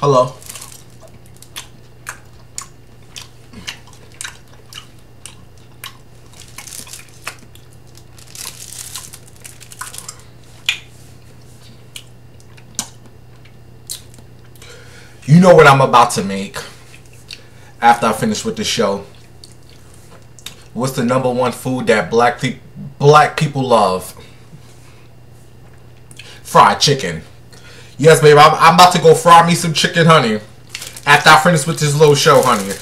Hello. You know what I'm about to make after I finish with the show. What's the #1 food that black people love? Fried chicken. Yes, baby, I'm about to go fry me some chicken, honey. After I finish with this little show, honey.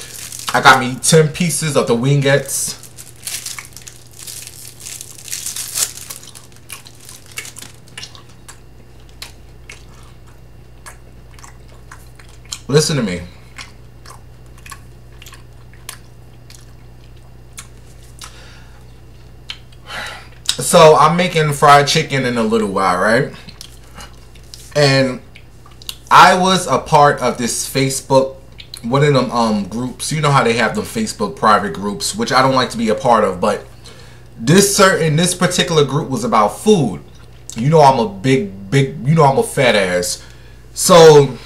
I got me 10 pieces of the wingettes. Listen to me. So I'm making fried chicken in a little while, right? And I was a part of this Facebook, one of them groups. You know how they have the Facebook private groups, which I don't like to be a part of, but this particular group was about food. You know I'm a big, you know I'm a fat ass. So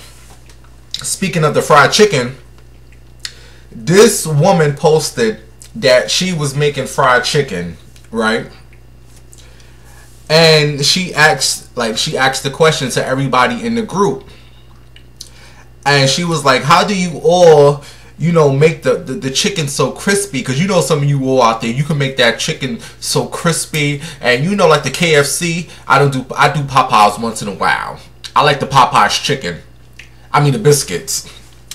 speaking of the fried chicken, this woman posted that she was making fried chicken, right? And she asked the question to everybody in the group. And she was like, how do you all, you know, make the chicken so crispy? Because you know some of you all out there, you can make that chicken so crispy. And you know, like the KFC, I do Popeyes once in a while. I like the Popeyes chicken. I mean the biscuits.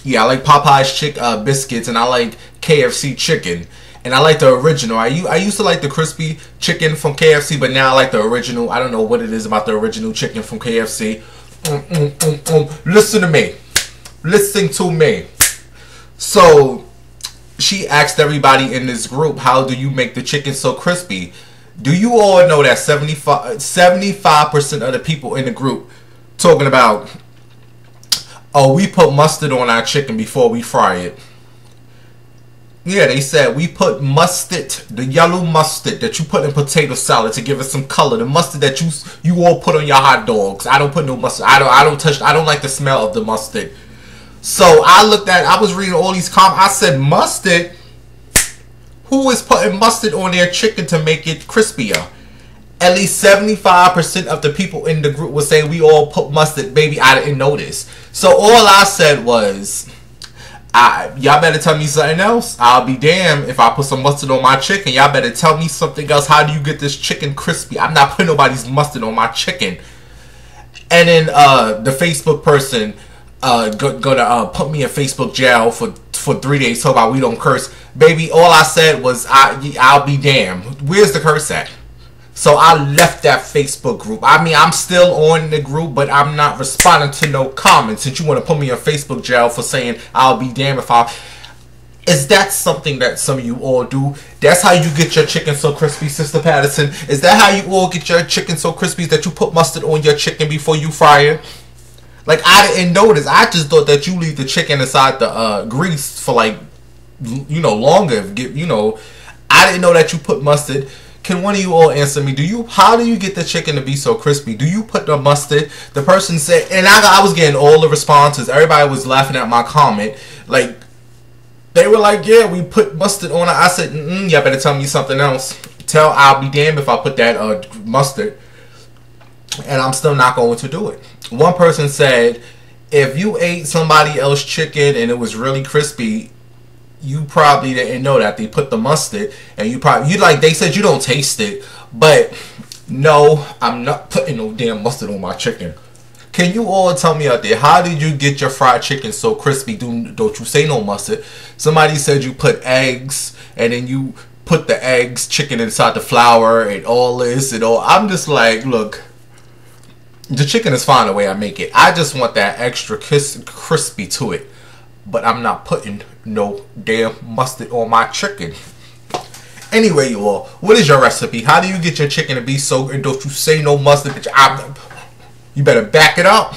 Yeah, I like Popeyes biscuits, and I like KFC chicken. And I like the original. I used to like the crispy chicken from KFC, but now I like the original. I don't know what it is about the original chicken from KFC. Listen to me. Listen to me. So she asked everybody in this group, how do you make the chicken so crispy? Do you all know that 75% of the people in the group talking about, oh, we put mustard on our chicken before we fry it? Yeah, they said we put mustard, the yellow mustard that you put in potato salad to give it some color. The mustard that you all put on your hot dogs. I don't put no mustard. I don't like the smell of the mustard. So I was reading all these comments. I said, mustard? Who is putting mustard on their chicken to make it crispier? At least 75% of the people in the group would say we all put mustard. Baby, I didn't know this. So all I said was, y'all better tell me something else. I'll be damned if I put some mustard on my chicken. Y'all better tell me something else. How do you get this chicken crispy? I'm not putting nobody's mustard on my chicken. And then the Facebook person gonna put me in Facebook jail for 3 days. So about we don't curse. Baby, all I said was I'll be damned. Where's the curse at? So I left that Facebook group. I mean, I'm still on the group, but I'm not responding to no comments. Since you want to put me in Facebook jail for saying I'll be damned if I... Is that something that some of you all do? That's how you get your chicken so crispy, Sister Patterson? Is that how you all get your chicken so crispy, that you put mustard on your chicken before you fry it? Like, I didn't notice. I just thought that you leave the chicken inside the grease for, like, you know, longer. You know, I didn't know that you put mustard. Can one of you all answer me? How do you get the chicken to be so crispy? Do you put the mustard? The person said, and I was getting all the responses. Everybody was laughing at my comment. Like, they were like, yeah, we put mustard on it. I said, y'all better tell me something else. I'll be damned if I put that mustard. And I'm still not going to do it. One person said, if you ate somebody else's chicken and it was really crispy, you probably didn't know that they put the mustard, and they said you don't taste it, but no, I'm not putting no damn mustard on my chicken. Can you all tell me out there, how did you get your fried chicken so crispy? Don't you say no mustard? Somebody said you put eggs, and then you put the chicken inside the flour, and all this and all. I'm just like, look, the chicken is fine the way I make it. I just want that extra crispy to it. But I'm not putting no damn mustard on my chicken. Anyway, you all, what is your recipe? How do you get your chicken to be so, and don't you say no mustard? You better back it up.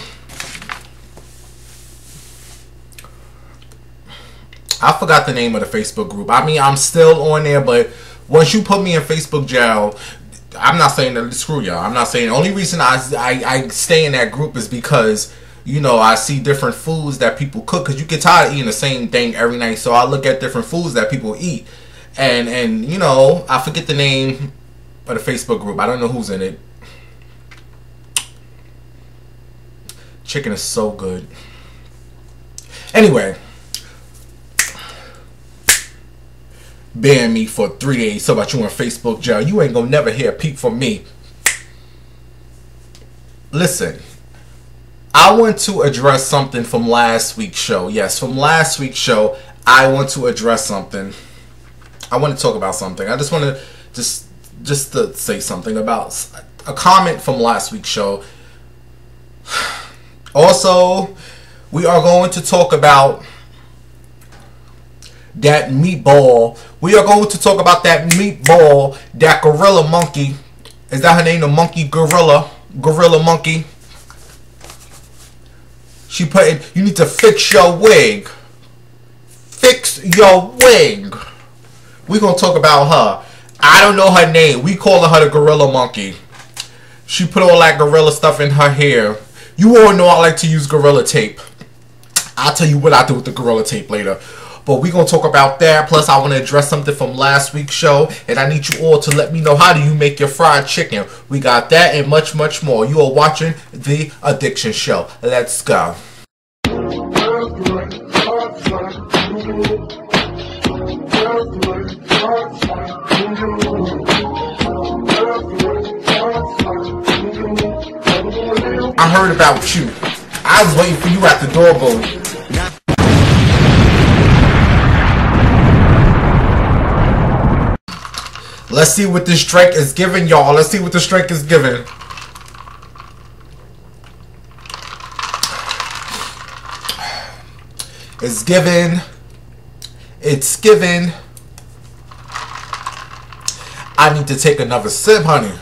I forgot the name of the Facebook group. I mean, I'm still on there, but once you put me in Facebook jail, I'm not saying that, screw y'all. I'm not saying, the only reason I stay in that group is because you know, I see different foods that people cook, because you get tired of eating the same thing every night. So I look at different foods that people eat, and you know, I forget the name of the Facebook group. I don't know who's in it. Chicken is so good. Anyway, ban me for 3 days. So about you in Facebook jail. You ain't gonna never hear a peep from me. Listen, I want to address something from last week's show. Yes, from last week's show, I want to address something. I want to talk about something. I just want to just to say something about a comment from last week's show. Also, we are going to talk about that meatball. We are going to talk about that meatball, that gorilla monkey. Is that her name? The monkey gorilla? Gorilla monkey. She put in, you need to fix your wig. Fix your wig. We're going to talk about her. I don't know her name. We call her the gorilla monkey. She put all that gorilla stuff in her hair. You all know I like to use gorilla tape. I'll tell you what I do with the gorilla tape later. But we're going to talk about that. Plus, I want to address something from last week's show. And I need you all to let me know, how do you make your fried chicken? We got that and much, much more. You are watching The Addiction Show. Let's go. I heard about you. I was waiting for you at the door, boo. Let's see what this drink is giving, y'all. Let's see what this drink is giving. It's giving. It's giving. I need to take another sip, honey.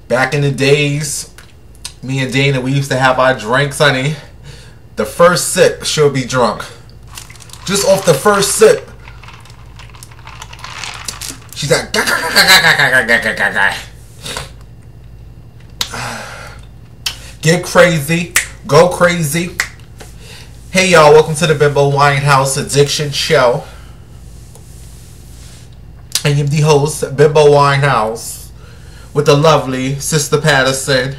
Back in the days, me and Dana, we used to have our drinks, honey. The first sip, she'll be drunk. Just off the first sip. She's like, get crazy, go crazy. Hey y'all, welcome to the Winehouse Addiction Show. I am the host, Bimbo Winehouse, with the lovely Sister Patterson.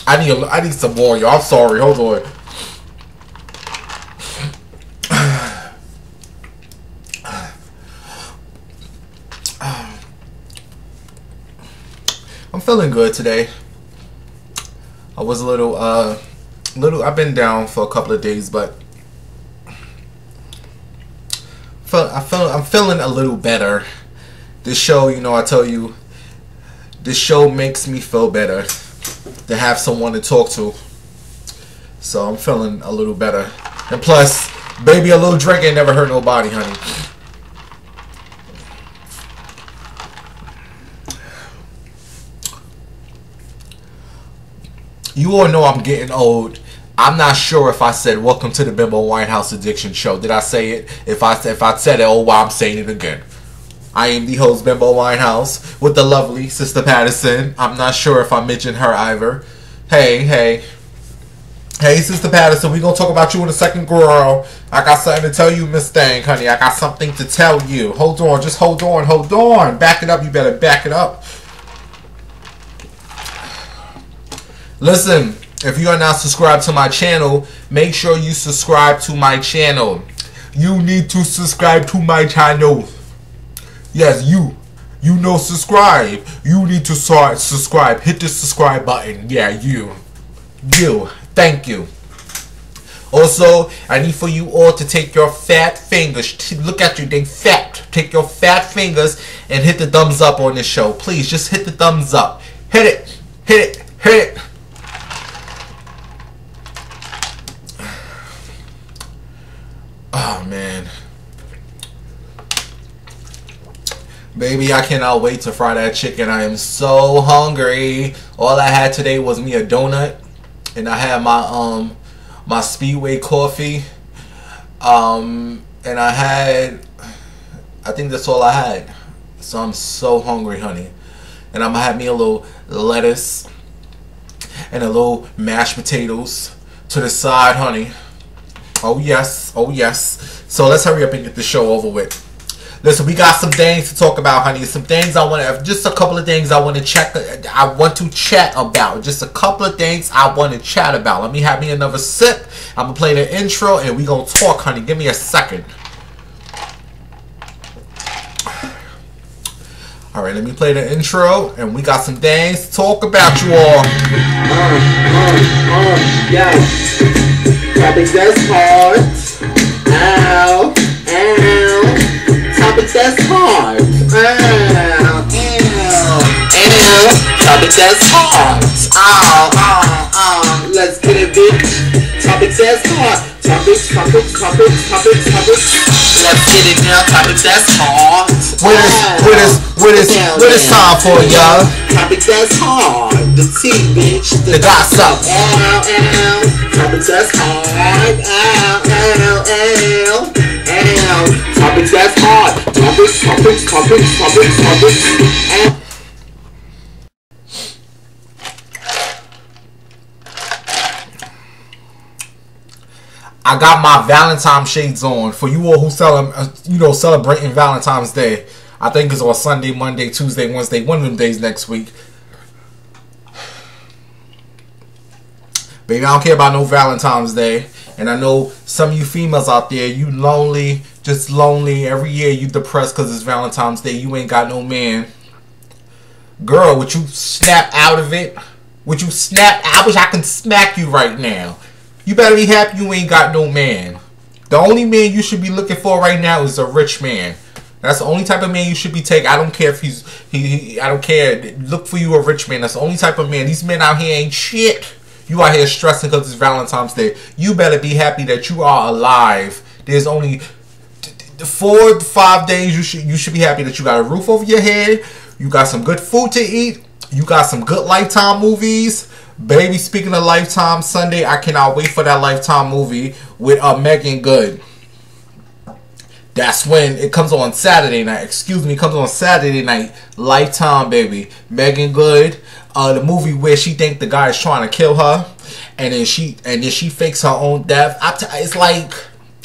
I need some more, y'all. I'm sorry. Hold on. I'm feeling good today. I was a little I've been down for a couple of days, but I'm feeling a little better. This show, you know, I tell you, this show makes me feel better to have someone to talk to. So I'm feeling a little better. And plus, baby, a little drink ain't never hurt nobody, honey. You all know I'm getting old. I'm not sure if I said welcome to the Bimbo Winehouse Addiction Show. Did I say it? If I said it, oh well, I'm saying it again. I am the host, Bimbo Winehouse, with the lovely Sister Patterson. I'm not sure if I mentioned her either. Hey, Sister Patterson, we gonna talk about you in a second, girl. I got something to tell you, Miss Thang, honey. I got something to tell you. Hold on, just hold on. Back it up, you better back it up. Listen, if you are not subscribed to my channel, make sure you subscribe to my channel. You need to subscribe to my channel. Yes, you know, subscribe. You need to start subscribe. Hit the subscribe button. Yeah, you. Thank you. Also, I need for you all to take your fat fingers. Look at you, they fat. Take your fat fingers and hit the thumbs up on this show. Please, just hit the thumbs up. Hit it. Oh, man. Baby, I cannot wait to fry that chicken. I am so hungry. All I had today was me a donut, and I had my Speedway coffee. And I think that's all I had. So I'm so hungry, honey. And I'm gonna have me a little lettuce and a little mashed potatoes to the side, honey. Oh yes, oh yes. So let's hurry up and get the show over with. Listen, we got some things to talk about, honey. Some things I want to, just a couple of things I want to chat about. Just a couple of things I want to chat about. Let me have me another sip. I'm going to play the intro and we going to talk, honey. Give me a second. All right, let me play the intro and we got some things to talk about, you all. Yeah. Topics that's hard. Ow, ow. Topics that's hard. Topics that's hard. Let's get it, bitch. Topics that's hard. Topics. Let's get it now. Topics that's hard. What is time for, y'all? Topics that's hard. The tea, bitch. The gossip. Topics that's hard. Topics that's hard. Topics. I got my Valentine shades on for you all who celebrating Valentine's Day. I think it's on Sunday, Monday, Tuesday, Wednesday, one of them days next week. Baby, I don't care about no Valentine's Day. And I know some of you females out there, you lonely, just lonely. Every year you depressed because it's Valentine's Day. You ain't got no man. Girl, would you snap out of it? Would you snap? I wish I can smack you right now. You better be happy you ain't got no man. The only man you should be looking for right now is a rich man. That's the only type of man you should be taking. I don't care if he's I don't care. Look for you a rich man. That's the only type of man. These men out here ain't shit. You out here stressing because it's Valentine's Day. You better be happy that you are alive. There's only 4 to 5 days you should be happy that you got a roof over your head. You got some good food to eat. You got some good Lifetime movies. Baby, speaking of Lifetime, Sunday, I cannot wait for that Lifetime movie with Megan Good. That's when it comes on Saturday night. Excuse me, it comes on Saturday night. Lifetime, baby. Megan Good. The movie where she think the guy is trying to kill her, and then she fakes her own death. It's like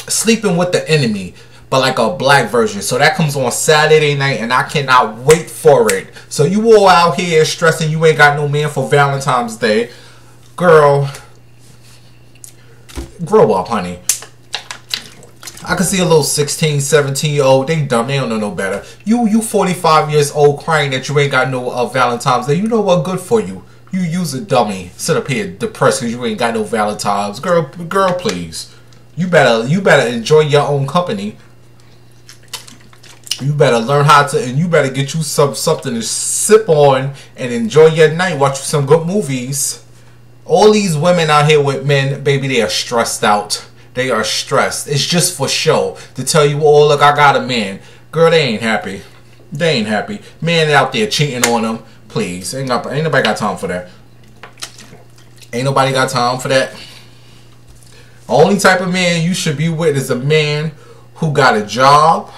Sleeping with the Enemy, but like a black version. So that comes on Saturday night, and I cannot wait for it. So you all out here stressing you ain't got no man for Valentine's Day. Girl, grow up, honey. I can see a little 16, 17-year-old. They dumb. They don't know no better. You 45 years old crying that you ain't got no Valentine's Day. You know what? Good for you. You use a dummy. Sit up here depressed because you ain't got no Valentine's. Girl, please. You better enjoy your own company. You better learn how to, and you better get you something to sip on and enjoy your night. Watch some good movies. All these women out here with men, baby, they are stressed out. They are stressed. It's just for show. To tell you, oh, look, I got a man. Girl, they ain't happy. They ain't happy. Man out there cheating on them. Please. Ain't nobody got time for that. Ain't nobody got time for that. Only type of man you should be with is a man who got a job,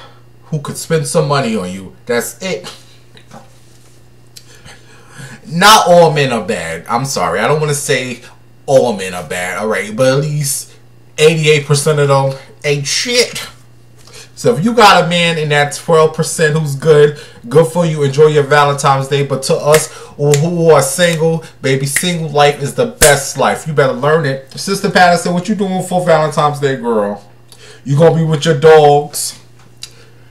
who could spend some money on you. That's it. Not all men are bad. I'm sorry. I don't want to say all men are bad. Alright. But at least 88% of them ain't shit. So if you got a man in that 12% who's good for you. Enjoy your Valentine's Day. But to us who are single, baby, single life is the best life. You better learn it. Sister Patterson, what you doing for Valentine's Day, girl? You gonna be with your dogs,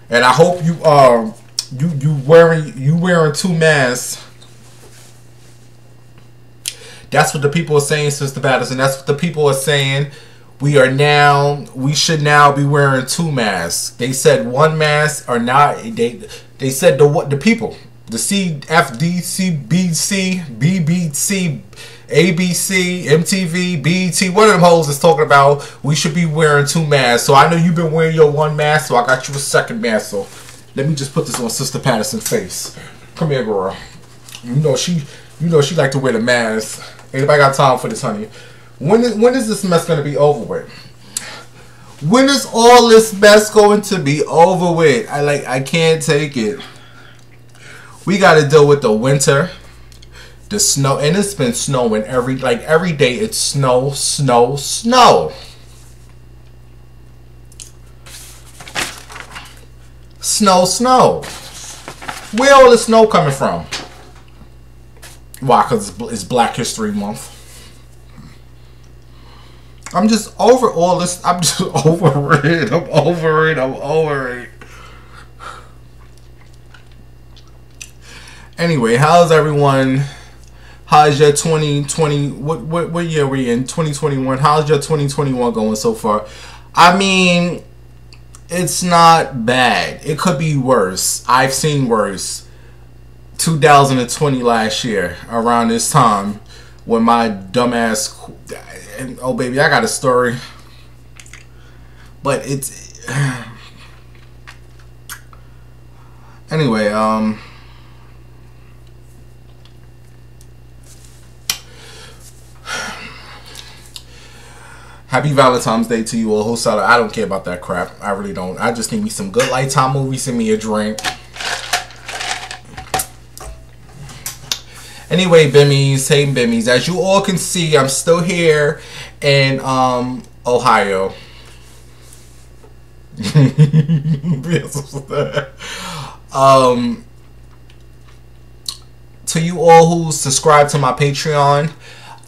and I hope you wearing 2 masks. That's what the people are saying, Sister Patterson. That's what the people are saying. We should now be wearing 2 masks. They said 1 mask or not. They said the people, the CFDC, BC, BBC, ABC, MTV, BET, one of them hoes is talking about we should be wearing 2 masks. So I know you've been wearing your 1 mask, so I got you a 2nd mask. So Let me just put this on Sister Patterson's face. Come here, girl. You know she like to wear the mask. Anybody got time for this, honey? When is this mess gonna be over with? When is all this mess going to be over with? I can't take it. We got to deal with the winter, the snow, and it's been snowing every day. It's snow. Snow. Where all the snow coming from? Why? Because it's Black History Month. I'm just over all this. I'm just over it. I'm over it. Anyway, how's everyone? How's your 2020? What year are we in? 2021. How's your 2021 going so far? I mean, it's not bad. It could be worse. I've seen worse. 2020 last year, around this time, when my dumbass. And, oh baby, I got a story, but it's anyway. Happy Valentine's Day to you all. Wholesaler, I don't care about that crap. I really don't. I just need me some good Lifetime movies. Send me a drink. Anyway, Bimmies, hey Bimmies. As you all can see, I'm still here in Ohio. To you all who subscribe to my Patreon,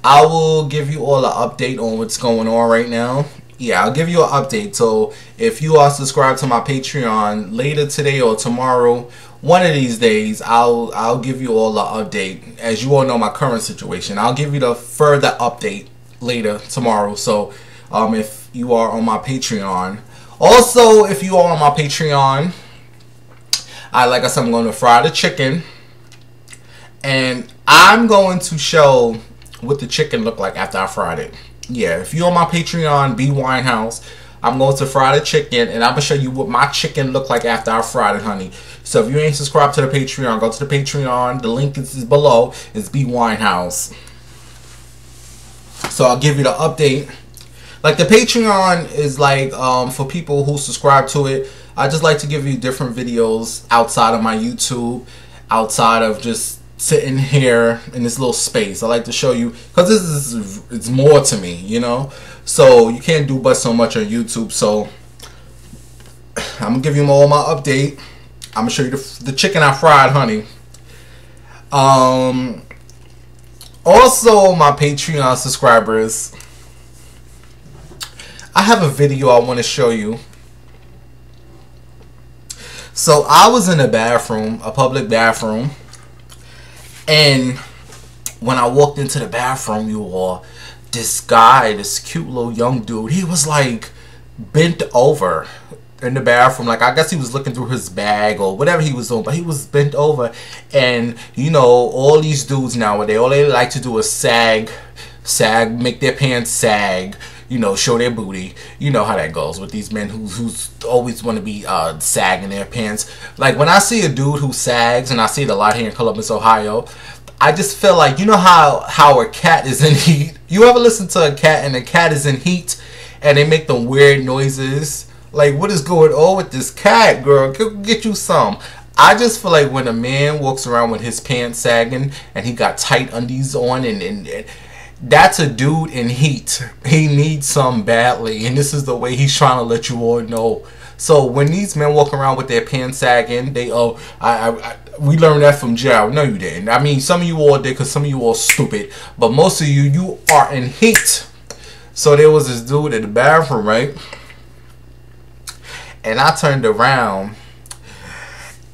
I will give you all an update on what's going on right now. Yeah, I'll give you an update. So if you are subscribed to my Patreon later today or tomorrow, one of these days, I'll give you all the update. As you all know my current situation, I'll give you the further update later tomorrow. So if you are on my Patreon, also if you are on my Patreon, like I said, I'm going to fry the chicken, and I'm going to show what the chicken look like after I fried it. Yeah, if you're on my Patreon, B Winehouse, I'm going to fry the chicken, and I'm going to show you what my chicken look like after I fried it, honey. So if you ain't subscribed to the Patreon, go to the Patreon. The link is below. It's B Winehouse. So I'll give you the update. Like, the Patreon is like for people who subscribe to it. I just like to give you different videos outside of my YouTube, outside of just sitting here in this little space. I like to show you, because it's more to me, you know. So you can't do but so much on YouTube. So I'm gonna give you all my update. I'm gonna show you the chicken I fried, honey. Also, my Patreon subscribers, I have a video I want to show you. So I was in a bathroom, a public bathroom, and when I walked into the bathroom, you all, this guy, this cute little young dude, he was like bent over in the bathroom. Like, I guess he was looking through his bag or whatever he was doing, but he was bent over. And you know, all these dudes nowadays, all they like to do is sag, make their pants sag, you know, show their booty. You know how that goes with these men who's always want to be sagging their pants. Like, when I see a dude who sags, and I see it a lot here in Columbus, Ohio, I just feel like, you know how a cat is in heat? You ever listen to a cat and the cat is in heat and they make them weird noises? Like, what is going on with this cat, girl? Get you some. I just feel like when a man walks around with his pants sagging and he got tight undies on, and that's a dude in heat. He needs some badly, and this is the way he's trying to let you all know. So when these men walk around with their pants sagging, they we learned that from jail. No, you didn't. I mean, some of you all did, because some of you all stupid, but most of you are in heat. So there was this dude in the bathroom, right? And I turned around,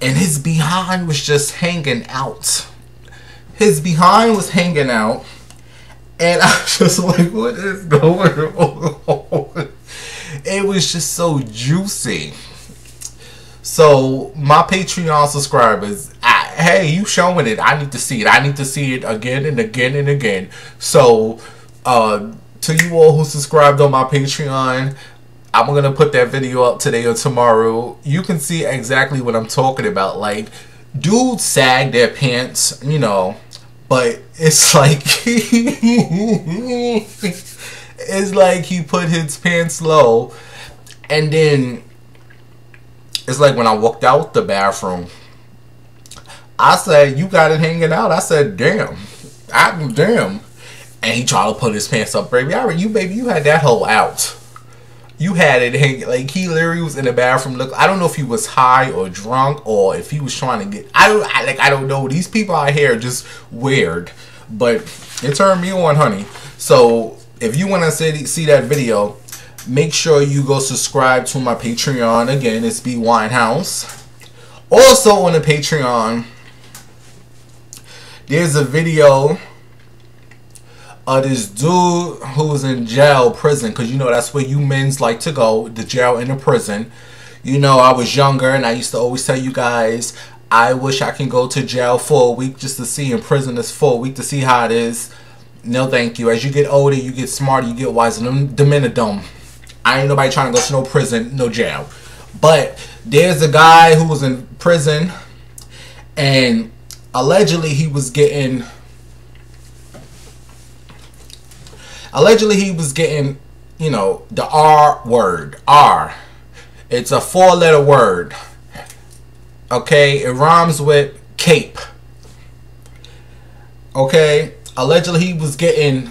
and his behind was just hanging out. His behind was hanging out. And I was just like, what is going on? It was just so juicy. So my Patreon subscribers, hey, you showing it. I need to see it. I need to see it again and again and again. So to you all who subscribed on my Patreon, I'm gonna put that video up today or tomorrow. You can see exactly what I'm talking about. Like, dudes sag their pants, you know, but it's like it's like he put his pants low, and then it's like when I walked out the bathroom, I said, "You got it hanging out." I said, "Damn, damn," and he tried to put his pants up, baby. You had that hole out. You had it hanging. Like, he literally was in the bathroom. Look, I don't know if he was high or drunk or if he was trying to get. I don't know. These people out here are just weird, but it turned me on, honey. So if you want to see that video, make sure you go subscribe to my Patreon. Again, it's Winehouse. Also on the Patreon, there's a video of this dude who was in prison, because you know that's where you men's like to go, the jail and the prison. You know, I was younger and I used to always tell you guys, I wish I can go to jail for a week just to see, in prison is for a week to see how it is. No thank you. As you get older, you get smarter, you get wiser. The men are dumb. I ain't nobody trying to go to no prison, no jail. But there's a guy who was in prison, and allegedly he was getting, you know, the R word. R. It's a 4-letter word. Okay? It rhymes with cape. Okay? Allegedly he was getting,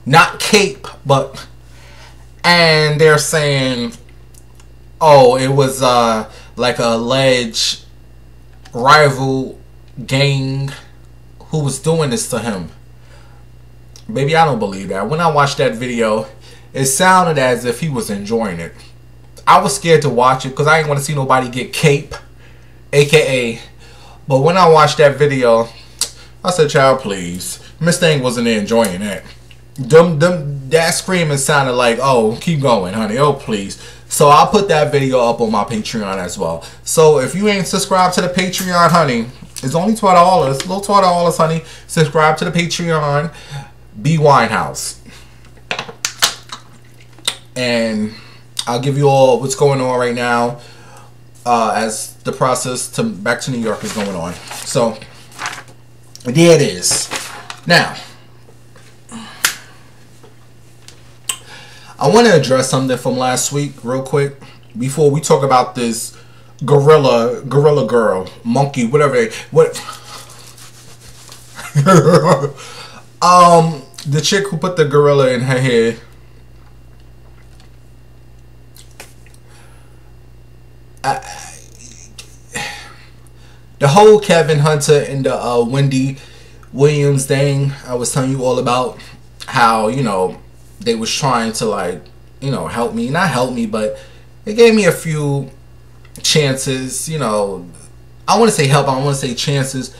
not cape, but, and they're saying, oh, it was like a alleged rival gang who was doing this to him. Baby, I don't believe that. When I watched that video, it sounded as if he was enjoying it. I was scared to watch it because I didn't want to see nobody get cape, aka. But when I watched that video, I said, child, please. Miss Thing wasn't there enjoying that. That screaming sounded like, oh, keep going, honey. Oh, please. So I'll put that video up on my Patreon as well. So if you ain't subscribed to the Patreon, honey, it's only $12. Little $12, honey. Subscribe to the Patreon. Winehouse. And I'll give you all what's going on right now as the process to back to New York is going on. So there it is. Now, I want to address something from last week real quick before we talk about this gorilla girl, monkey, whatever the chick who put the gorilla in her head. The whole Kevin Hunter and the Wendy Williams thing, I was telling you all about how, you know, they was trying to, like, you know, help me. Not help me, but they gave me a few chances, you know. I want to say help, I want to say chances.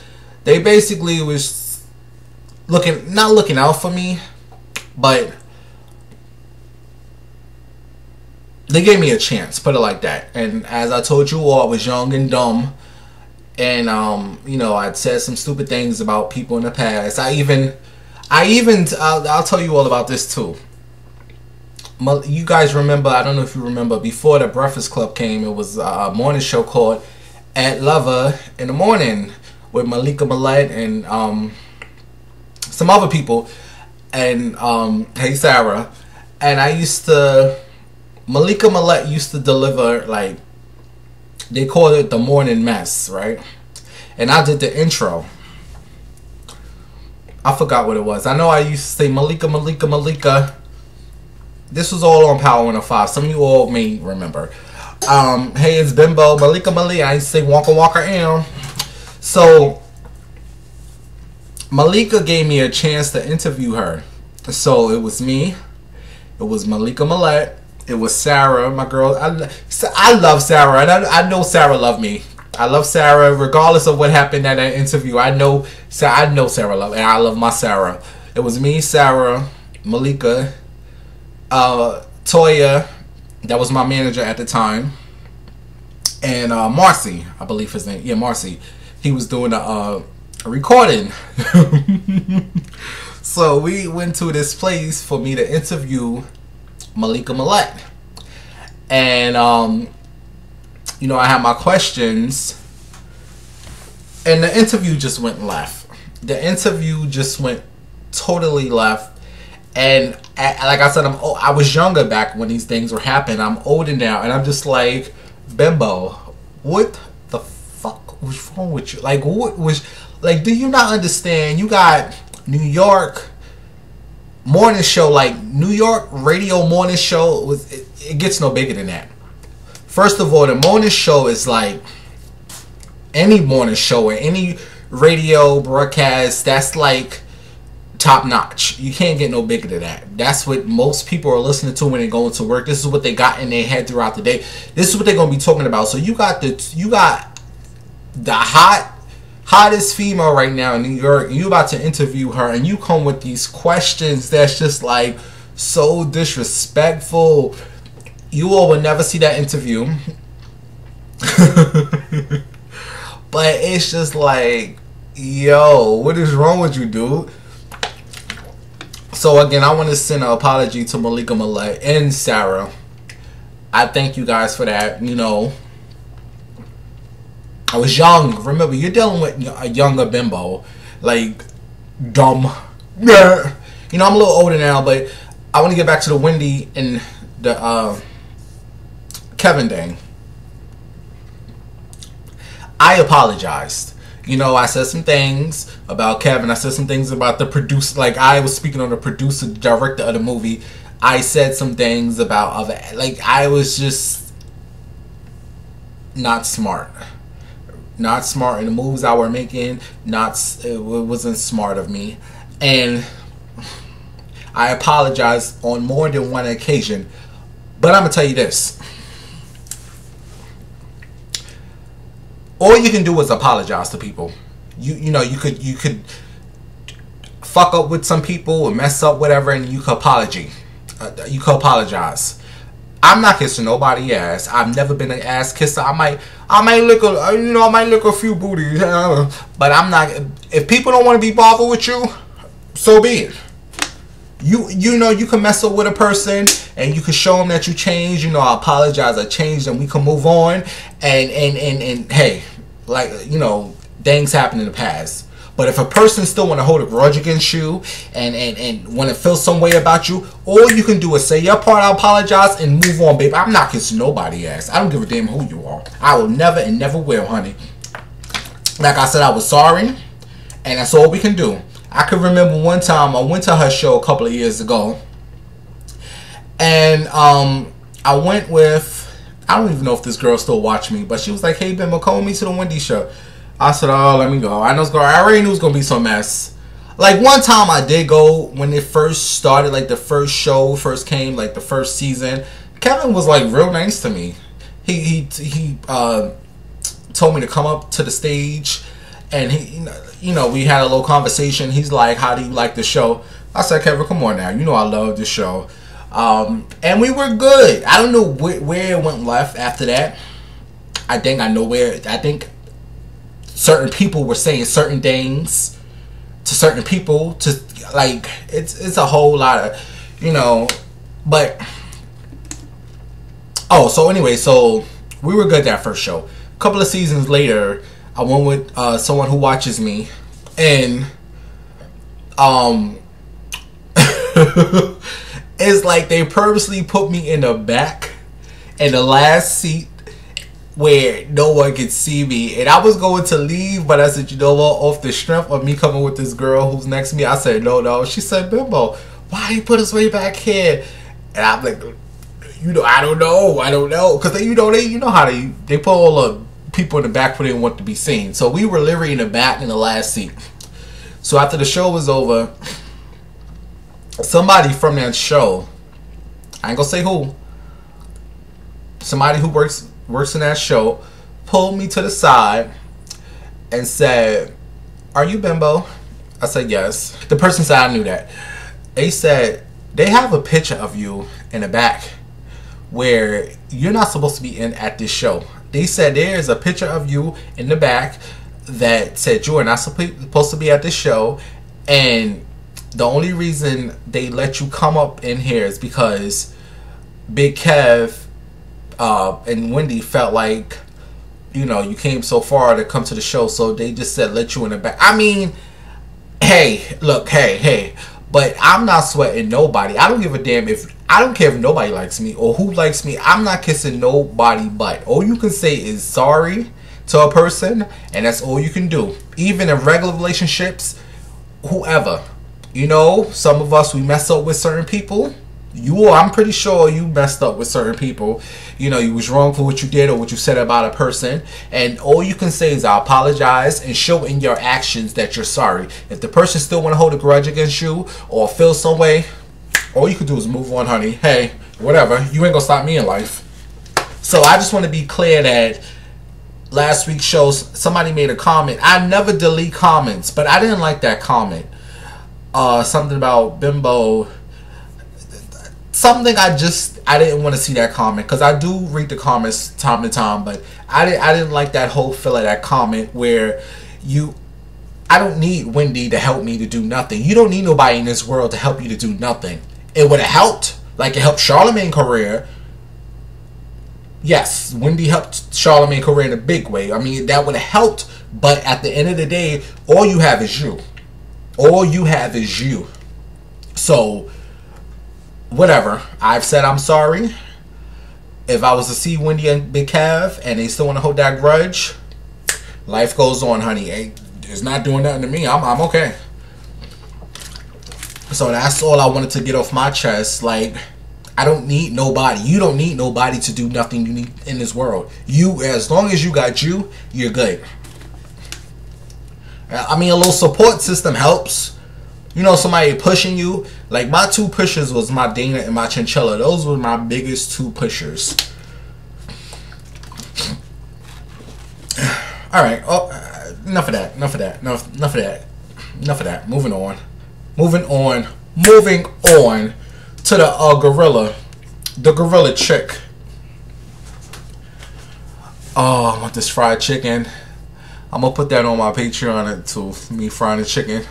They basically was not looking out for me, but they gave me a chance, put it like that. And as I told you all, I was young and dumb, and you know, I'd said some stupid things about people in the past. I'll tell you all about this too. You guys remember, I don't know if you remember, before the Breakfast Club came, it was a morning show called At Lover in the Morning with Malika Millette and some other people, and Hey Sarah. And Malika Millette used to deliver, like, they called it the morning mess, right? And I did the intro. I forgot what it was. I know I used to say Malika. This was all on Power 105. Some of you all may remember. Hey, it's Bimbo, Malika. I used to say Wonka M. So Malika gave me a chance to interview her. So it was me. It was Malika Millette. It was Sarah, my girl. I love Sarah, and I know Sarah loved me. I love Sarah, regardless of what happened at that interview. I know Sarah loved, and I love my Sarah. It was me, Sarah, Malika, Toya, that was my manager at the time, and Marcy, I believe his name. Yeah, Marcy. He was doing a recording. So we went to this place for me to interview Malika Millette. And you know, I had my questions, and the interview just went left. The interview just went totally left. And like I said, I was younger back when these things were happening. I'm older now, and I'm just like, Bimbo, what the fuck was wrong with you? Like, what was, like, do you not understand? You got New York morning show, like New York radio morning show. It gets no bigger than that. First of all, the morning show is like any morning show or any radio broadcast. That's like top notch. You can't get no bigger than that. That's what most people are listening to when they're going to work. This is what they got in their head throughout the day. This is what they're gonna be talking about. So you got the hottest female right now in New York. You about to interview her, and you come with these questions that's just like so disrespectful. You all will never see that interview. But it's just like, yo, what is wrong with you, dude? So again, I want to send an apology to Malika Millette and Sarah. I thank you guys for that. You know, I was young. Remember, you're dealing with a younger Bimbo. Like, dumb. Yeah. You know, I'm a little older now, but I want to get back to the Wendy and the Kevin thing. I apologized. You know, I said some things about Kevin. I said some things about the producer. Like, I was speaking on the producer, the director of the movie. I said some things about other. Like, I was just not smart. Not smart in the moves I were making. It wasn't smart of me. And I apologized on more than one occasion. But I'm going to tell you this. All you can do is apologize to people. You know, you could fuck up with some people or mess up whatever, and you could apologize. I'm not kissing nobody's ass. I've never been an ass kisser. I might lick a few booties, but I'm not. If people don't want to be bothered with you, so be it. You know, you can mess up with a person and you can show them that you changed. You know, I apologize, I changed, and we can move on. And hey, like, you know, things happened in the past. But if a person still want to hold a grudge against you and want to feel some way about you, all you can do is say your part, I apologize, and move on, baby. I'm not kissing nobody's ass. I don't give a damn who you are. I will never and never will, honey. Like I said, I was sorry, and that's all we can do. I can remember one time I went to her show a couple of years ago, and I went with, I don't even know if this girl still watched me, but she was like, "Hey, Ben, call me to the Wendy show." I said, "Oh, let me go." I already knew it was gonna be some mess. Like, one time I did go when it first started, like the first show first came, like the first season. Kevin was like real nice to me. He told me to come up to the stage, and he, you know, we had a little conversation. He's like, "How do you like the show?" I said, "Kevin, come on now. You know I love the show." And we were good. I don't know where it went left after that. I think I know where. I think certain people were saying certain things to certain people. To, like, it's a whole lot of, you know. But so anyway, so we were good that first show. A couple of seasons later, I went with someone who watches me, and it's like they purposely put me in the back, in the last seat, where no one could see me. And I was going to leave, but I said, you know what, off the strength of me coming with this girl who's next to me, I said, no. She said, "Bimbo, why you put us way back here?" And I'm like, you know, I don't know. Because they, you know how they put all the people in the back where they want to be seen. So we were literally in the back in the last seat. So after the show was over, somebody from that show, I ain't gonna say who, somebody who works in that show, pulled me to the side and said, "Are you Bimbo?" I said, "Yes." The person said, "I knew that." They said, "They have a picture of you in the back where you're not supposed to be in at this show." They said there's a picture of you in the back that said you are not supposed to be at this show, and the only reason they let you come up in here is because Big Kev and Wendy felt like, you know, you came so far to come to the show, so they just said let you in the back. I mean, hey, look, hey, but I'm not sweating nobody. I don't give a damn if, I don't care if nobody likes me or who likes me. I'm not kissing nobody but. All you can say is sorry to a person, and that's all you can do. Even in regular relationships, whoever. You know, some of us, we mess up with certain people. I'm pretty sure you messed up with certain people. You know, you was wrong for what you did or what you said about a person, and all you can say is I apologize and show in your actions that you're sorry. If the person still want to hold a grudge against you or feel some way, all you can do is move on, honey. Hey, whatever, you ain't gonna stop me in life. So I just want to be clear that last week's show, somebody made a comment. I never delete comments, but I didn't like that comment. Something about bimbo, something I didn't want to see that comment, because I do read the comments time to time, but I didn't like that whole feel of that comment where I don't need Wendy to help me to do nothing. You don't need nobody in this world to help you to do nothing. It would have helped, like it helped Charlamagne's career. Yes, Wendy helped Charlamagne's career in a big way. I mean, that would have helped, but at the end of the day, all you have is you. All you have is you. So, whatever. I've said I'm sorry. If I was to see Wendy and Big Cav and they still want to hold that grudge, life goes on, honey. It's not doing nothing to me. I'm okay. So that's all I wanted to get off my chest. Like, I don't need nobody. You don't need nobody to do nothing you need in this world. You, as long as you got you, you're good. I mean, a little support system helps. You know, somebody pushing you. Like, my two pushers was my Dana and my Chinchilla. Those were my biggest two pushers. Alright. Oh, enough of that. Enough of that. Enough of that. Enough of that. Moving on. Moving on to the gorilla. The gorilla chick. Oh, I want this fried chicken. I'm going to put that on my Patreon to me frying the chicken.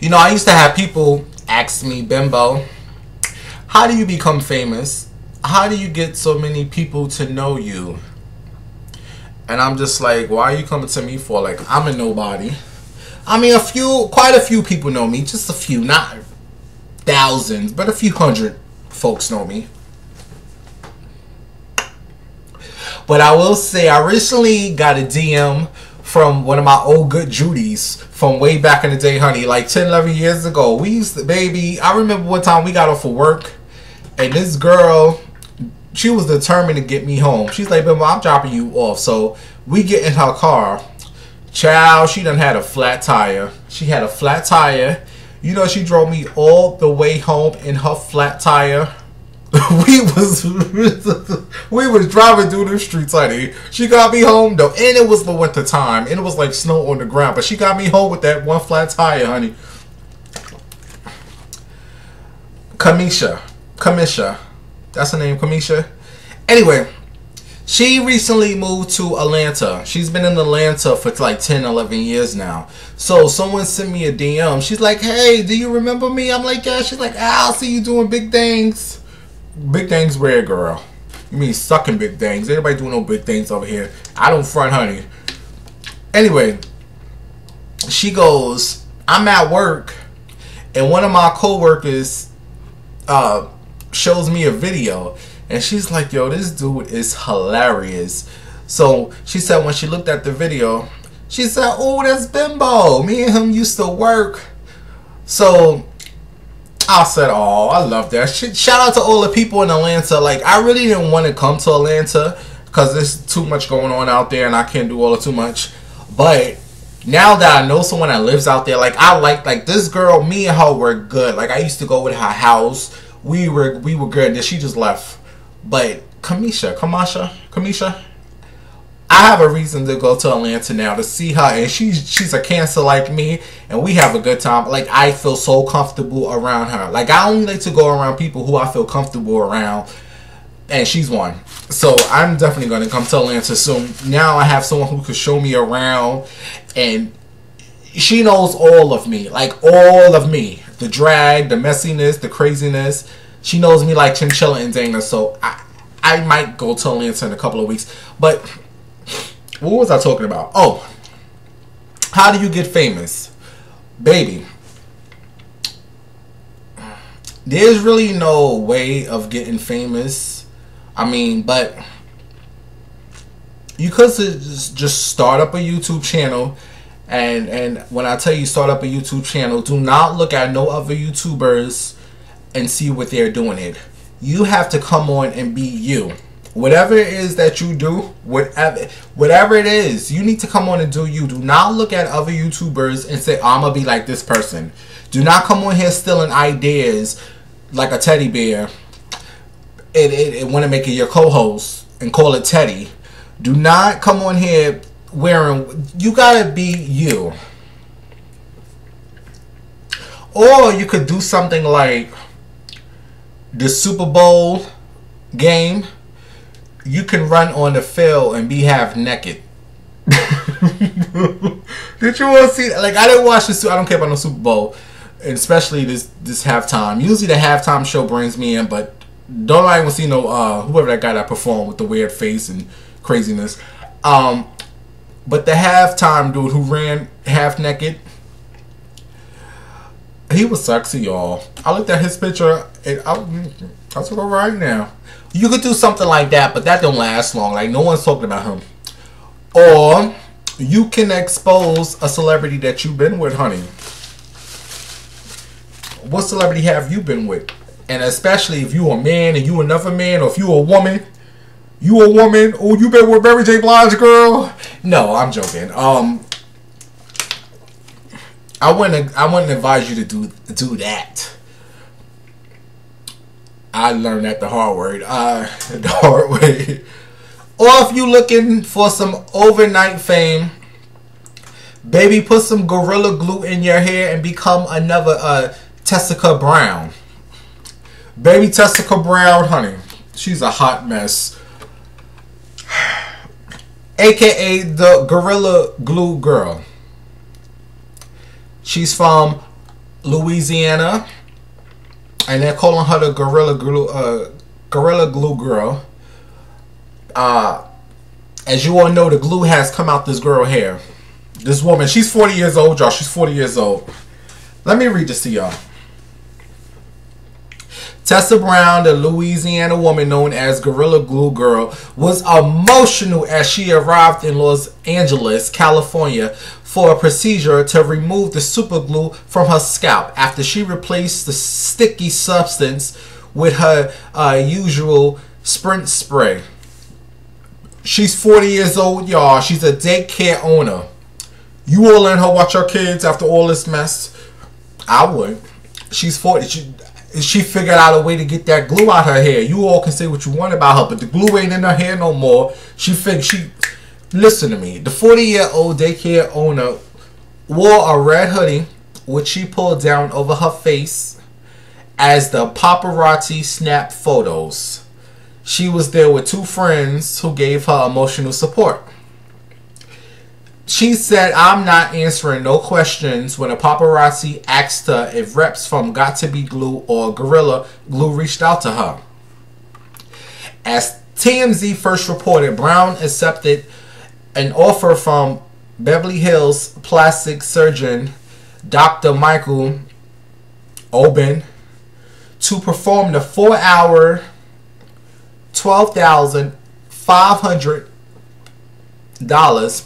You know, I used to have people ask me, Bimbo, how do you become famous? How do you get so many people to know you? And I'm just like, why are you coming to me for? Like, I'm a nobody. I mean, quite a few people know me. Just a few, not thousands, but a few hundred folks know me. But I will say, I recently got a DM from one of my old good Judies from way back in the day, honey, like 10, 11 years ago. We used to, baby, I remember one time we got off of work, and this girl, she was determined to get me home. She's like, Bimbo, I'm dropping you off. So we get in her car. Child, she done had a flat tire. She had a flat tire. You know, she drove me all the way home in her flat tire. we was driving through the streets, honey. She got me home though, and it was the winter time, and it was like snow on the ground. But she got me home with that one flat tire, honey. Kamisha, that's her name, Kamisha. Anyway, she recently moved to Atlanta. She's been in Atlanta for like 10, 11 years now. So someone sent me a DM. She's like, hey, do you remember me? I'm like, yeah. She's like, I'll see you doing big things. Big things where, girl? You mean sucking big things? Anybody doing no big things over here? I don't front, honey. Anyway, she goes, I'm at work, and one of my co-workers shows me a video, and she's like, yo, this dude is hilarious. So she said when she looked at the video, she said, oh, that's Bimbo. Me and him used to work. So I said, oh, I love that. Shout out to all the people in Atlanta. Like, I really didn't want to come to Atlanta because there's too much going on out there and I can't do all of too much. But now that I know someone that lives out there, like, I like this girl, me and her were good. Like, I used to go with her house. We were good. And then she just left. But Kamisha, I have a reason to go to Atlanta now to see her, and she's a Cancer like me, and we have a good time. Like, I feel so comfortable around her. Like, I only like to go around people who I feel comfortable around, and she's one. So I'm definitely going to come to Atlanta soon. Now I have someone who could show me around, and she knows all of me, like all of me. The drag, the messiness, the craziness. She knows me like Chinchilla and Dana. So I might go to Atlanta in a couple of weeks. But what was I talking about? Oh, how do you get famous? Baby, there's really no way of getting famous. I mean, but you could just start up a YouTube channel. And when I tell you start up a YouTube channel, do not look at no other YouTubers and see what they're doing it. You have to come on and be you. Whatever it is that you do, whatever it is, you need to come on and do you. Do not look at other YouTubers and say, I'm going to be like this person. Do not come on here stealing ideas like a teddy bear and want to make it your co-host and call it Teddy. Do not come on here wearing, you gotta be you. Or you could do something like the Super Bowl game. You can run on the field and be half naked. Did you want to see that? Like, I didn't watch this. I don't care about no Super Bowl, and especially this halftime. Usually the halftime show brings me in, but don't I even see no whoever that guy that performed with the weird face and craziness. But the halftime dude who ran half naked, he was sexy, y'all. I looked at his picture and I'll talk about right now. You could do something like that, but that don't last long. Like, no one's talking about him. Or you can expose a celebrity that you've been with, honey. What celebrity have you been with? And especially if you a man and you another man, or if you a woman. You a woman? Oh, you been with Mary J. Blige, girl? No, I'm joking. I wouldn't advise you to do that. I learned that the hard way. Or if you looking for some overnight fame, baby, put some Gorilla Glue in your hair and become another Tessica Brown. Baby Tessica Brown, honey, she's a hot mess. AKA the Gorilla Glue Girl. She's from Louisiana, and they're calling her the Gorilla Glue Girl. As you all know, the glue has come out this girl hair. This woman, she's 40 years old, y'all. She's 40 years old. Let me read this to y'all. Tessa Brown, the Louisiana woman known as Gorilla Glue Girl, was emotional as she arrived in Los Angeles, California, for a procedure to remove the super glue from her scalp after she replaced the sticky substance with her usual Sprint spray. She's 40 years old, y'all. She's a daycare owner. You all letting her watch her kids after all this mess? I would. She's 40. She figured out a way to get that glue out her hair. You all can say what you want about her, but the glue ain't in her hair no more. Listen to me. The 40-year-old daycare owner wore a red hoodie, which she pulled down over her face as the paparazzi snapped photos. She was there with two friends who gave her emotional support. She said, I'm not answering no questions when a paparazzi asked her if reps from Got To Be Glue or Gorilla Glue reached out to her. As TMZ first reported, Brown accepted an offer from Beverly Hills plastic surgeon Dr. Michael Obeng to perform the 4-hour, $12,500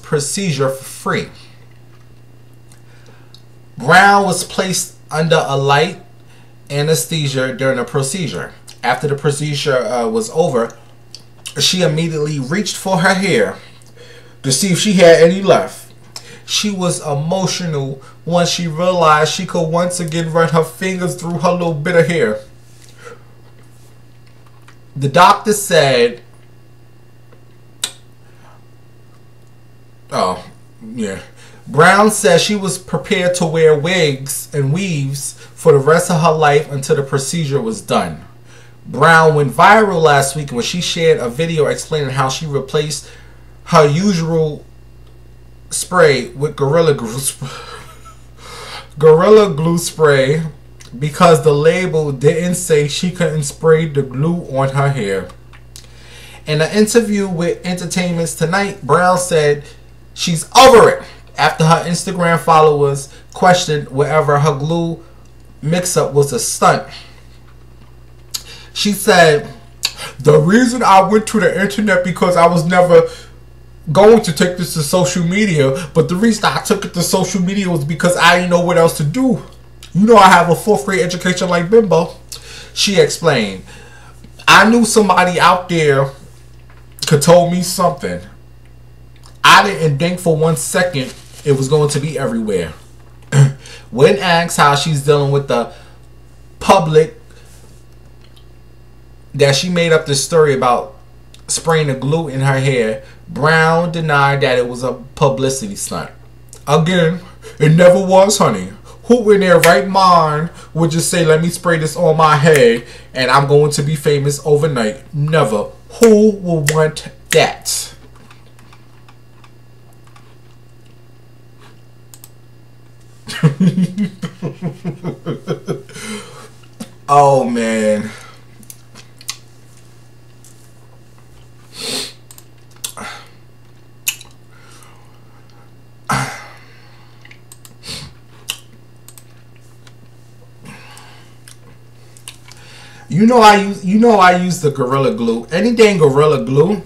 procedure for free. Brown was placed under a light anesthesia during the procedure. After the procedure was over, she immediately reached for her hair to see if she had any left. She was emotional once she realized she could once again run her fingers through her little bit of hair. The doctor said, Brown said she was prepared to wear wigs and weaves for the rest of her life until the procedure was done. Brown went viral last week when she shared a video explaining how she replaced her usual spray with Gorilla Glue spray. Gorilla Glue spray because the label didn't say she couldn't spray the glue on her hair. In an interview with Entertainment Tonight, Brown said she's over it after her Instagram followers questioned whether her glue mix-up was a stunt. She said, "The reason I went to the internet because I was never going to take this to social media, but the reason I took it to social media was because I didn't know what else to do. You know I have a 4th grade education like Bimbo." She explained, "I knew somebody out there could told me something. I didn't think for 1 second it was going to be everywhere." When asked how she's dealing with the public that she made up this story about spraying the glue in her hair, Brown denied that it was a publicity stunt. "Again, it never was, honey. Who in their right mind would just say, let me spray this on my hair and I'm going to be famous overnight? Never. Who will want that?" Oh, man. You know I use the Gorilla Glue. Any dang Gorilla Glue,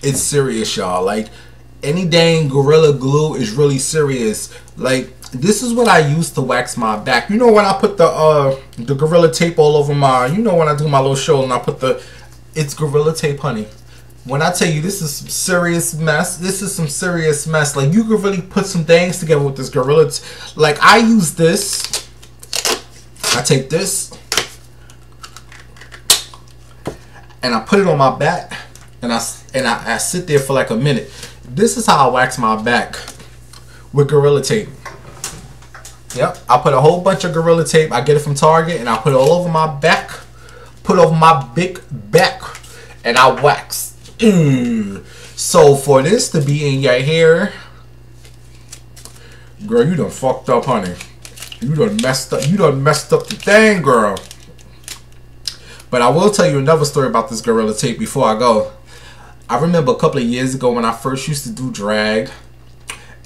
it's serious, y'all. Like, any dang Gorilla Glue is really serious. Like, this is what I use to wax my back. You know when I put the Gorilla Tape all over my, you know when I do my little show and I put it's Gorilla Tape, honey. When I tell you this is some serious mess, this is some serious mess. Like, you could really put some things together with this Gorilla. Like, I use this. I take this and I put it on my back, and I sit there for like a minute. This is how I wax my back with Gorilla Tape. Yep, I put a whole bunch of Gorilla Tape. I get it from Target, and I put it all over my back, put it over my big back, and I wax. So for this to be in your hair, girl, you done fucked up, honey. You done messed up. You done messed up the thing, girl. But I will tell you another story about this Gorilla Tape before I go. I remember a couple of years ago when I first used to do drag,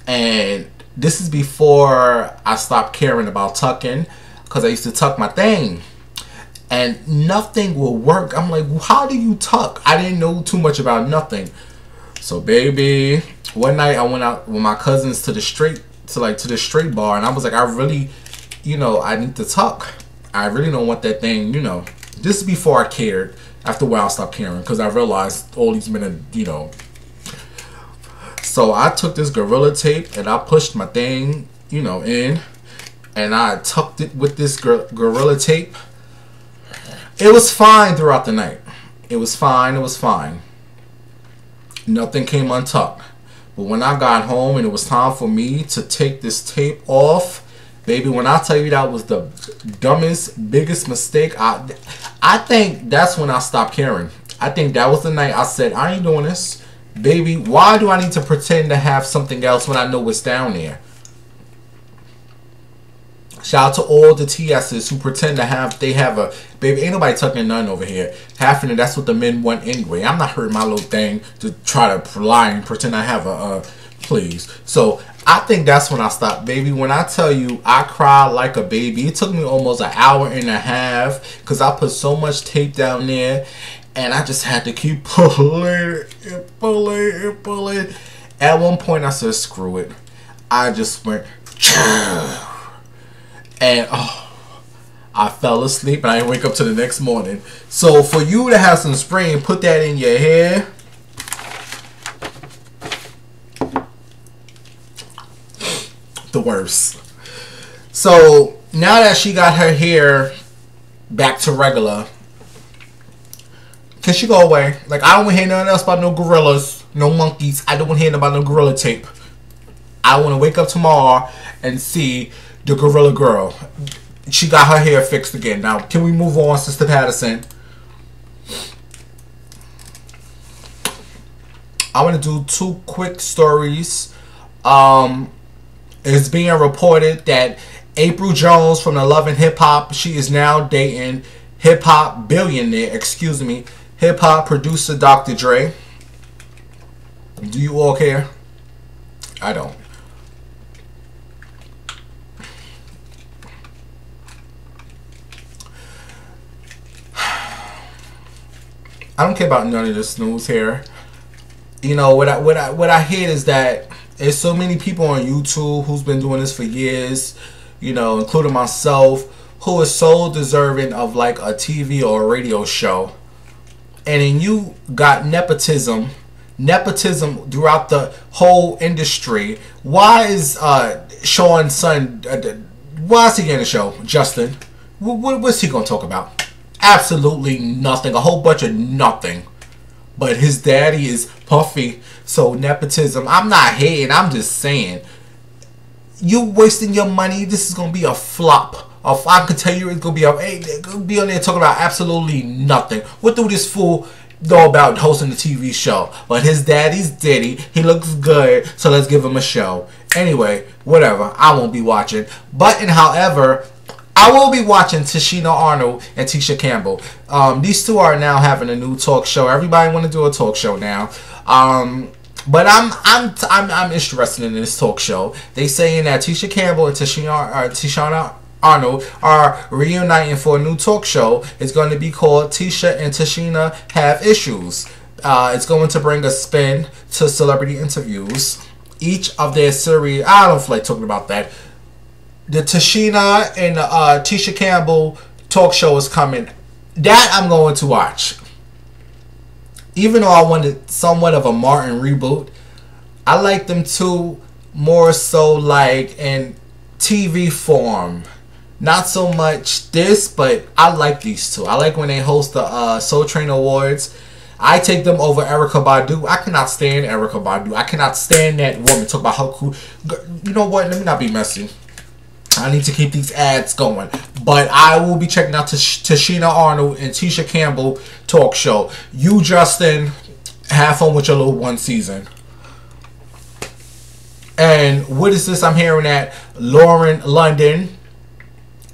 and this is before I stopped caring about tucking, because I used to tuck my thing and nothing will work. I'm like, how do you tuck? I didn't know too much about nothing. So baby, one night I went out with my cousins to the straight bar, and I was like, I really, I need to tuck. I really don't want that thing, This is before I cared. After a while I stopped caring because I realized all these men are, So I took this Gorilla Tape and I pushed my thing, in, and I tucked it with this Gorilla Tape. It was fine throughout the night. It was fine. It was fine. Nothing came untucked. But when I got home and it was time for me to take this tape off, baby, when I tell you that was the dumbest, biggest mistake, I think that's when I stopped caring. I think that was the night I said, I ain't doing this. Baby, why do I need to pretend to have something else when I know what's down there? Shout out to all the TSs who pretend to they have a, baby, ain't nobody tucking none over here. Half of it, that's what the men want anyway. I'm not hurting my little thing to try to lie and pretend I have a, please. So, I think that's when I stopped, baby. When I tell you I cried like a baby, it took me almost an hour and a half because I put so much tape down there and I just had to keep pulling and pulling and pulling. At one point I said, screw it. I just went, and I fell asleep and I didn't wake up till the next morning. So for you to have some spray and put that in your hair, the worst. So now that she got her hair back to regular, can she go away? Like, I don't want to hear nothing else about no gorillas, no monkeys. I don't want to hear about no Gorilla Tape. I want to wake up tomorrow and see the Gorilla Girl. She got her hair fixed again. Now, can we move on, Sister Patterson? I want to do 2 quick stories. It's being reported that April Jones from the Love and Hip Hop. She is now dating hip hop billionaire, hip hop producer Dr. Dre. Do you all care? I don't. I don't care about none of this news here. You know what I hear is that there's so many people on YouTube who's been doing this for years, you know, including myself, who is so deserving of like a TV or a radio show. And then you got nepotism throughout the whole industry. Why is Sean's son, why is he getting a show? Justin, what's he gonna talk about? Absolutely nothing. A whole bunch of nothing. But his daddy is Puffy. So nepotism. I'm not hating. I'm just saying. You wasting your money. This is going to be a flop. I can tell you it's going to be on there talking about absolutely nothing. What do this fool know about hosting a TV show? But his daddy's Diddy. He looks good. So let's give him a show. Anyway, whatever. I won't be watching. But however, I will be watching Tichina Arnold and Tisha Campbell. These two are now having a new talk show. Everybody want to do a talk show now. But I'm interested in this talk show. They saying that Tisha Campbell and Tichina Arnold are reuniting for a new talk show. It's going to be called Tisha and Tichina Have Issues. It's going to bring a spin to celebrity interviews. Each of their series. I don't feel like talking about that. The Tichina and Tisha Campbell talk show is coming. That I'm going to watch. Even though I wanted somewhat of a Martin reboot, I like them two more so like in TV form. Not so much this, but I like these two. I like when they host the Soul Train Awards. I take them over Erykah Badu. I cannot stand Erykah Badu. I cannot stand that woman. Talk about how cool. You know what? Let me not be messy. I need to keep these ads going. But I will be checking out Tichina Arnold and Tisha Campbell talk show. You, Justin, have fun with your little one season. And what is this I'm hearing that Lauren London,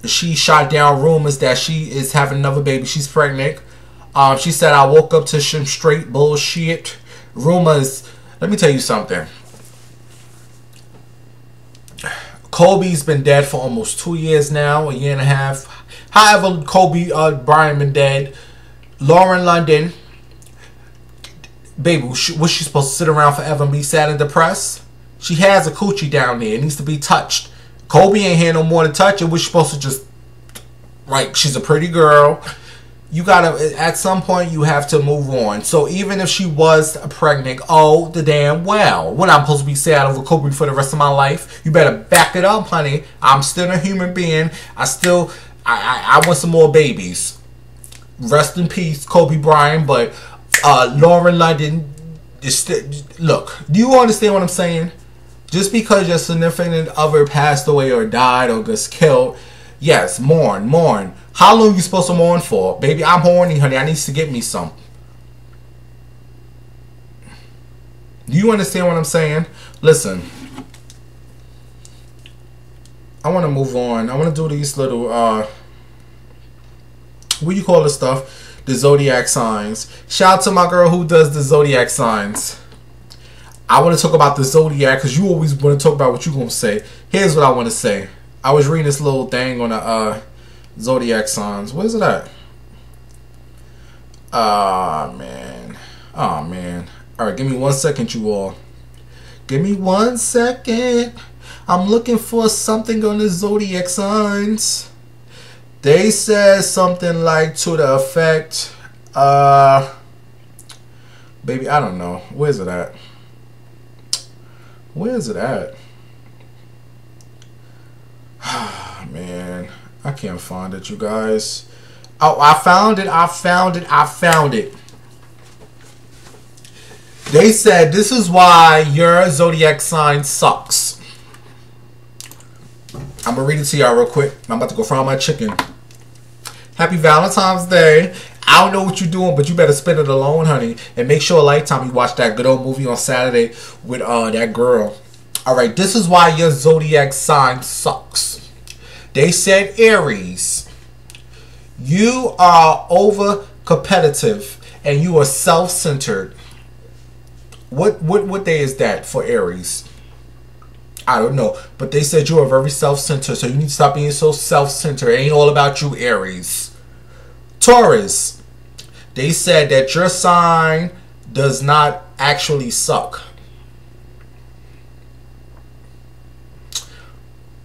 she shot down rumors that she is having another baby. She's pregnant. She said, I woke up to some straight bullshit. Rumors. Let me tell you something. Kobe's been dead for almost 2 years now, a year and a half. However, Kobe Bryant been dead. Lauren London, baby, was she supposed to sit around forever and be sad and depressed? She has a coochie down there. It needs to be touched. Kobe ain't here no more to touch it. We're supposed to just, like, she's a pretty girl. You gotta, at some point, you have to move on. So even if she was pregnant, oh, the damn well. When I'm supposed to be sad over Kobe for the rest of my life, you better back it up, honey. I'm still a human being. I want some more babies. Rest in peace, Kobe Bryant. But Lauren London, look, do you understand what I'm saying? Just because your significant other passed away or died or gets killed, yes, mourn. How long you supposed to mourn for? Baby, I'm horny, honey. I need to get me some. Do you understand what I'm saying? Listen. I want to move on. I want to do these little, what you call this stuff? The zodiac signs. Shout out to my girl who does the zodiac signs. I want to talk about the zodiac because you always want to talk about what you're going to say. Here's what I want to say. I was reading this little thing on the, zodiac signs. What is it at? Oh man. Alright, give me 1 second, you all. Give me 1 second. I'm looking for something on the zodiac signs. They said something like to the effect, baby, I don't know. Where's it at? Man, I can't find it, you guys. Oh, I found it. They said this is why your zodiac sign sucks. I'm gonna read it to y'all real quick. I'm about to go fry my chicken. Happy Valentine's Day. I don't know what you're doing, but you better spend it alone, honey. And make sure Lifetime you watch that good old movie on Saturday with that girl. Alright, this is why your zodiac sign sucks. They said Aries, you are over competitive and you are self-centered. What day is that for Aries? I don't know, but they said you are very self-centered, so you need to stop being so self-centered. It ain't all about you, Aries. Taurus, they said that your sign does not actually suck.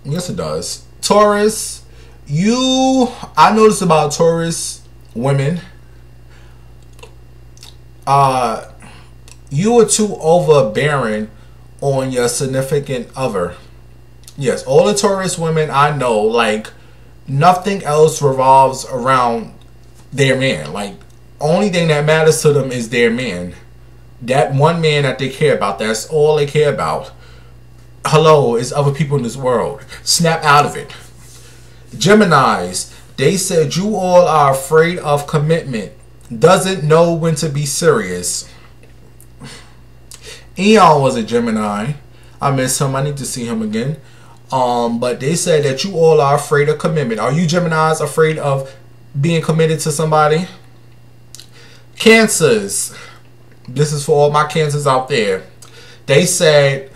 Yes, it does. Taurus, I noticed about Taurus women, you are too overbearing on your significant other. Yes, all the Taurus women I know, like, nothing else revolves around their man. Like, only thing that matters to them is their man. That one man that they care about. That's all they care about. Hello, is other people in this world. Snap out of it. Geminis, they said you all are afraid of commitment. Doesn't know when to be serious. Eon was a Gemini. I miss him. I need to see him again. But they said that you all are afraid of commitment. Are you Geminis afraid of being committed to somebody? Cancers. This is for all my Cancers out there. They said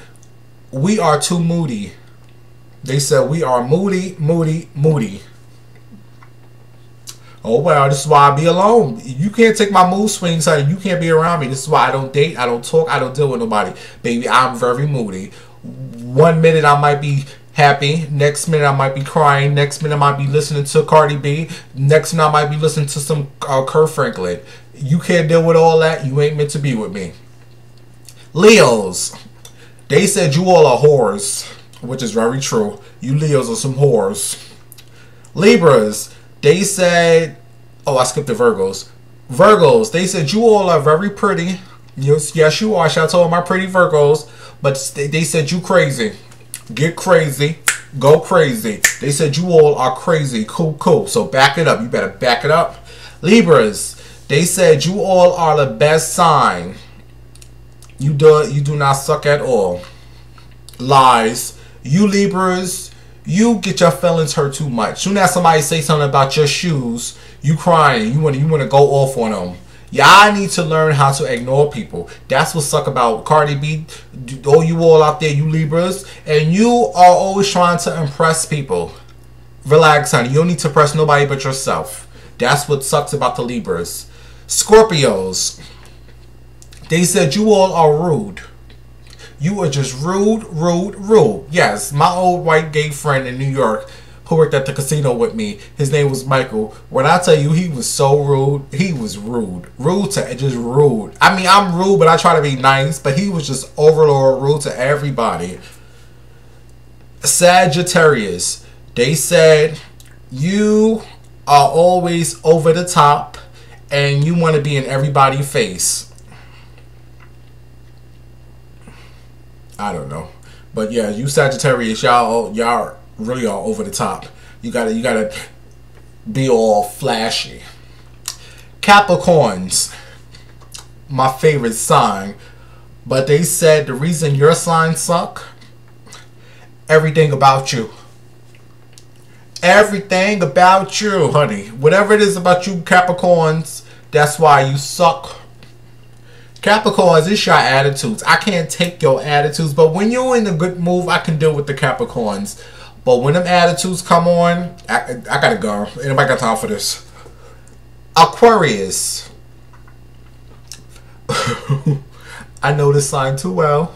we are too moody. They said we are moody, moody, moody. Oh, well, this is why I be alone. You can't take my mood swings, honey. You can't be around me. This is why I don't date, I don't talk, I don't deal with nobody. Baby, I'm very moody. 1 minute I might be happy. Next minute I might be crying. Next minute I might be listening to Cardi B. Next minute I might be listening to some Kirk Franklin. You can't deal with all that. You ain't meant to be with me. Leos. They said you all are whores, which is very true. You Leos are some whores. Libras. They said, oh, I skipped the Virgos. Virgos, they said you all are very pretty. Yes, you are. Shout out to all my pretty Virgos. But they said you crazy. Get crazy. Go crazy. They said you all are crazy. Cool, cool. So back it up. You better back it up. Libras, they said you all are the best sign. You do not suck at all. Lies. You Libras, you get your feelings hurt too much. Soon as somebody say something about your shoes, you crying. You want to go off on them. Y'all need to learn how to ignore people. That's what suck about Cardi B. Oh, you all out there, you Libras, and you are always trying to impress people. Relax, honey. You don't need to impress nobody but yourself. That's what sucks about the Libras. Scorpios, they said you all are rude. You are just rude, rude, rude. Yes, my old white gay friend in New York who worked at the casino with me, his name was Michael. When I tell you he was so rude, he was rude. Rude to just rude. I mean, I'm rude, but I try to be nice. But he was just overlord rude to everybody. Sagittarius, they said you are always over the top and you want to be in everybody's face. I don't know, but yeah, you Sagittarius, y'all really are over the top. You gotta be all flashy. Capricorns, my favorite sign, but they said the reason your sign suck, everything about you. Everything about you, honey. Whatever it is about you Capricorns, that's why you suck. Capricorns, it's your attitudes. I can't take your attitudes, but when you're in a good mood, I can deal with the Capricorns. But when them attitudes come on, I gotta go. Anybody got time for this? Aquarius. I know this sign too well.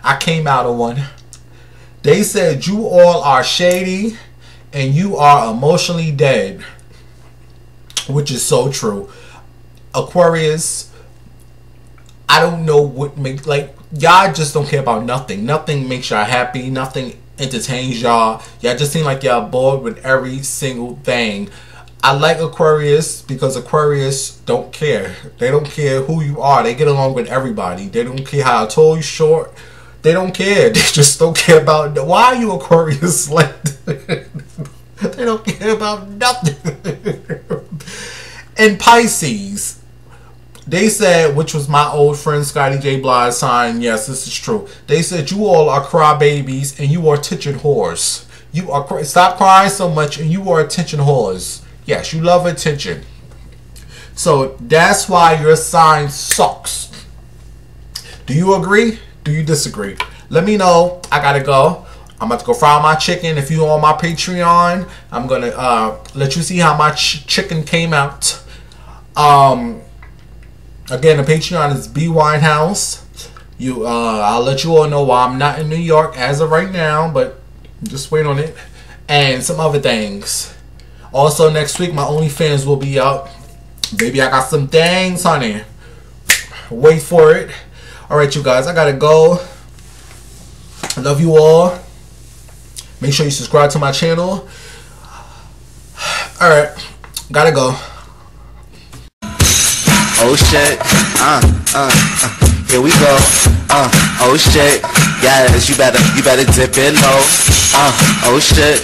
I came out of one. They said you all are shady and you are emotionally dead, which is so true. Aquarius, I don't know what makes, like, y'all just don't care about nothing. Nothing makes y'all happy. Nothing entertains y'all. Y'all just seem like y'all bored with every single thing. I like Aquarius because Aquarius don't care. They don't care who you are. They get along with everybody. They don't care how tall you, short. They don't care. They just don't care about, why are you Aquarius like that? They don't care about nothing. And Pisces, they said, which was my old friend Scotty J. Bligh's sign, yes, this is true. They said you all are crybabies and you are titched whores. You are stop crying so much, and you are attention whores. Yes, you love attention. So that's why your sign sucks. Do you agree? Do you disagree? Let me know. I gotta go. I'm about to go fry my chicken. If you're on my Patreon, I'm gonna let you see how my chicken came out. Again, the Patreon is Winehouse. I'll let you all know why I'm not in New York as of right now, but just wait on it. And some other things. Also, next week my OnlyFans will be up. Baby, I got some things, honey. Wait for it. Alright, you guys, I gotta go. I love you all. Make sure you subscribe to my channel. Alright, gotta go. Oh shit, here we go. Oh shit, yes, you better dip it low. Oh shit,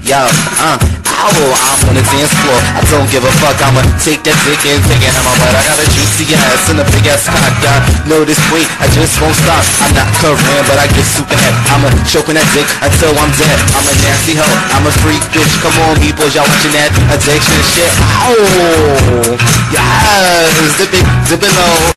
yo, I'm on the dance floor. I don't give a fuck, I'ma take that dick and take it in my butt. I got a juicy ass and a big ass cock. Know this weight, I just won't stop. I'm not Korean, but I get super head. I'ma choking that dick until I'm dead. I'm a nasty hoe, I'm a freak bitch. Come on, people, y'all watching that addiction shit. Oh, yes, dip it low.